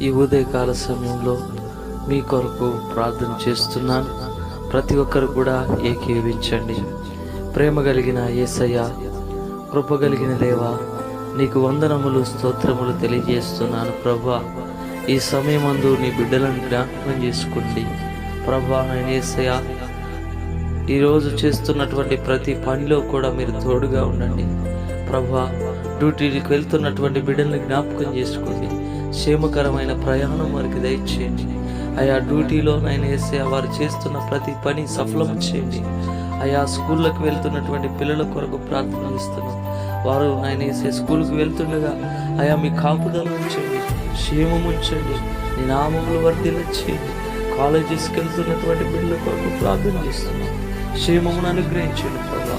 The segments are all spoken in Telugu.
ఈ ఉదయకాల సమయంలో మీ కొరకు ప్రార్థన చేస్తున్నాను. ప్రతి ఒక్కరు కూడా ఏకీవించండి. ప్రేమ కలిగిన యేసయ్య, కృప కలిగిన దేవా, నీకు వందనములు స్తోత్రములు తెలియజేస్తున్నాను ప్రభువా. ఈ సమయమందు నీ బిడ్డలను జ్ఞాపకం చేసుకోండి ప్రభువా. నేను యేసయ్య, ఈరోజు చేస్తున్నటువంటి ప్రతి పనిలో కూడా మీరు తోడుగా ఉండండి ప్రభువా. డ్యూటీకి వెళ్తున్నటువంటి బిడ్డల్ని జ్ఞాపకం చేసుకోండి. క్షేమకరమైన ప్రయాణం వారికి దయచేయండి. ఆయా డ్యూటీలో నేను యేసయ్య వారు చేస్తున్న ప్రతి పని సఫలం చేయండి. ఆయా స్కూళ్ళకు వెళ్తున్నటువంటి పిల్లల కొరకు ప్రార్థన చేస్తున్నాం. వారు నేను యేసయ్య స్కూల్కి వెళ్తుండగా ఆయా మీ కాపుదల ఉంచండి, క్షేమం ఉంచండి, నీ నామములు వర్ధిల్లండి. కాలేజెస్కి వెళ్తున్నటువంటి పిల్లల కొరకు ప్రార్థన చేస్తున్నాం. క్షేమమును అనుగ్రహించండి ప్రభా.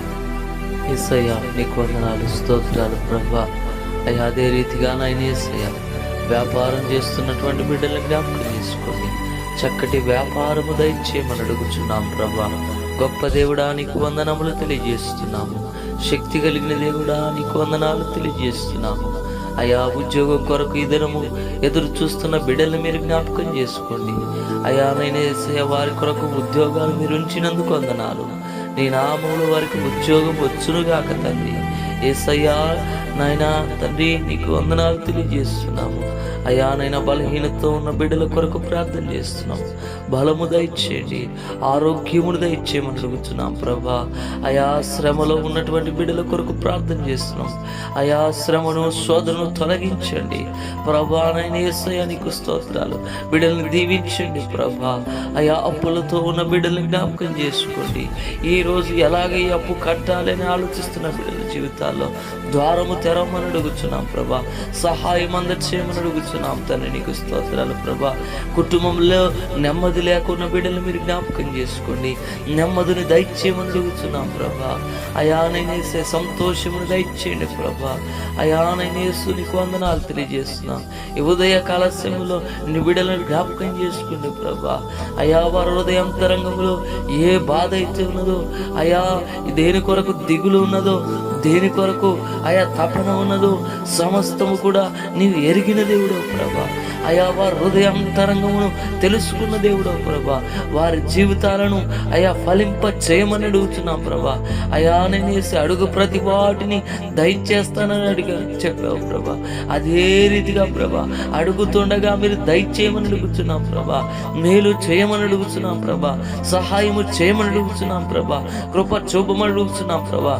యేసయ్య నీకు వందనాలు స్తోత్రాలు ప్రభా. అయ్యా అదే రీతిగా నాయన యేసయ్య వ్యాపారం చేస్తున్నటువంటి బిడ్డలను జ్ఞాపకం చేసుకోండి. చక్కటి వ్యాపారము దయచేయమని అడుగుచున్నాం ప్రభా. గొప్ప దేవుడా నీకు వందనములు తెలియజేస్తున్నాము. శక్తి కలిగిన దేవుడా నీకు వందనాలు తెలియజేస్తున్నాము. అయా ఉద్యోగం కొరకు ఈ దినము ఎదురు చూస్తున్న బిడ్డలు మీరు జ్ఞాపకం చేసుకోండి. అయా నేను యేసయ్య వారి కొరకు ఉద్యోగాలు మీరు ఉంచినందుకు వందనాలు. నీ నామములో వారికి ఉద్యోగం వచ్చునుగాక తండ్రి. యేసయ్యా నాయనా తండ్రి నీకు వందనాలు తెలియజేస్తున్నాము. అయా నైనా బలహీనతో ఉన్న బిడ్డల కొరకు ప్రార్థన చేస్తున్నాం. బలము దయచేయండి, ఆరోగ్యమును దయచేయమని అడుగుతున్నాం ప్రభా. అయా శ్రమలో ఉన్నటువంటి బిడ్డల కొరకు ప్రార్థన చేస్తున్నాం. అయా శ్రమను శోధనను తొలగించండి ప్రభా. నైనా యేసయ్య నీకు స్తోత్రాలు. బిడ్డలను దీవించండి ప్రభా. అయా అప్పులతో ఉన్న బిడ్డలను జ్ఞాపకం చేసుకోండి. ఈ రోజు ఎలాగ ఈ అప్పు కట్టాలని ఆలోచిస్తున్న బిడ్డల జీవితాల్లో ద్వారము తెరవమని అడుగుతున్నాం ప్రభా. సహాయం అందచేయమని అడుగుతున్నాం తండ్రి. నీకు స్తోత్రాలు ప్రభా. కుటుంబంలో నెమ్మది లేకున్న బిడ్డలు మీరు జ్ఞాపకం చేసుకోండి. నెమ్మదిని దయచేయమని అడుగుతున్నాం ప్రభా. అయానైనేసే సంతోషమును దయచేయండి ప్రభా. అయానైనేసు నీకు వందనాలు తెలియజేస్తున్నాం. ఈ ఉదయ కాల సమయంలో నీ బిడ్డలను జ్ఞాపకం చేసుకోండి ప్రభా. అయా వారి హృదయాంతరంగంలో ఏ బాధ అయితే ఉన్నదో, అయా దేని కొరకు దిగులు ఉన్నదో, దేని కొరకు ఆయా తపన ఉన్నదో సమస్తము కూడా నీవు ఎరిగిన దేవుడో ప్రభా. అయా వారి హృదయాంతరంగమును తెలుసుకున్న దేవుడో ప్రభా. వారి జీవితాలను అయా ఫలింప చేయమని అడుగుతున్నాం ప్రభా. అయా నేనేసి అడుగు ప్రతి వాటిని దయచేస్తానని చెప్పావు ప్రభా. అదే రీతిగా ప్రభా అడుగుతుండగా మీరు దయచేయమని అడుగుతున్నాం ప్రభా. మేలు చేయమని అడుగుతున్నాం ప్రభా. సహాయము చేయమని అడుగుతున్నాం ప్రభా. కృప చూపమని అడుగుతున్నాం ప్రభా.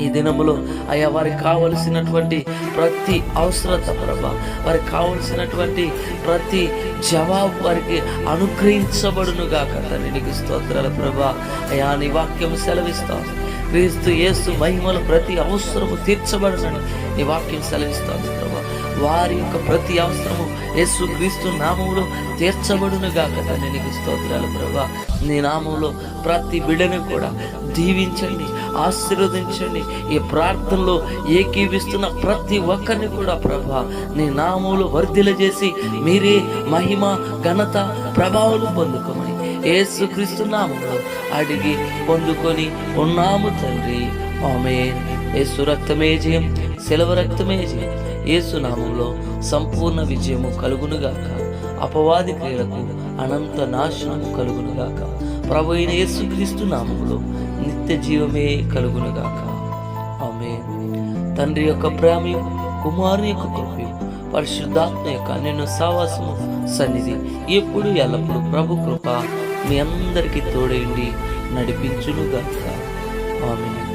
ఈ దినములో అయ్యా వారికి కావలసినటువంటి ప్రతి అవసరత ప్రభా, వారికి కావలసినటువంటి ప్రతి జవాబు వారికి అనుగ్రహించబడును గాక తండ్రి. నీకు స్తోత్రాల ప్రభా. అయ్యా నీ వాక్యం సెలవిస్తాను. క్రీస్తు యేసు మహిమలో ప్రతి అవసరము తీర్చబడునని నీ వాక్యం సెలవిస్తాను ప్రభా. వారి యొక్క ప్రతి అవసరము యేసు క్రీస్తు నామములో తీర్చబడును గాక తండ్రి. నీకు స్తోత్రాలు ప్రభా. నీ నామంలో ప్రతి బిడ్డను కూడా దీవించండి, ఆశీర్వదించండి. ఈ ప్రార్థనలో ఏకీవిస్తున్న ప్రతి ఒక్కరిని కూడా ప్రభా నీ నామంలో వర్ధిల్లజేసి మీరే మహిమ ఘనత ప్రభావాలు పొందుకోమని యేసుక్రీస్తు నామంలో అడిగి పొందుకొని ఉన్నాము తండ్రి. ఆమేన్. యేసు రక్తమే జయం, శిలువ రక్తమే జయం. యేసు నామంలో సంపూర్ణ విజయము కలుగునుగాక. అపవాది క్రియలకు అనంత నాశనము కలుగునుగాక. ప్రభు అయిన యేసుక్రీస్తు నామములో నిత్య జీవమే కలుగునుగాక. ఆమేన్. తండ్రి యొక్క ప్రేమయు, కుమారుని యొక్క కృపయు, పరిశుద్ధాత్మ యొక్క నిన్ను సావాసము సన్నిధి ఎప్పుడు ఎల్లప్పుడు ప్రభు కృప మీ అందరికీ తోడైండి నడిపించునుగాక. ఆమేన్.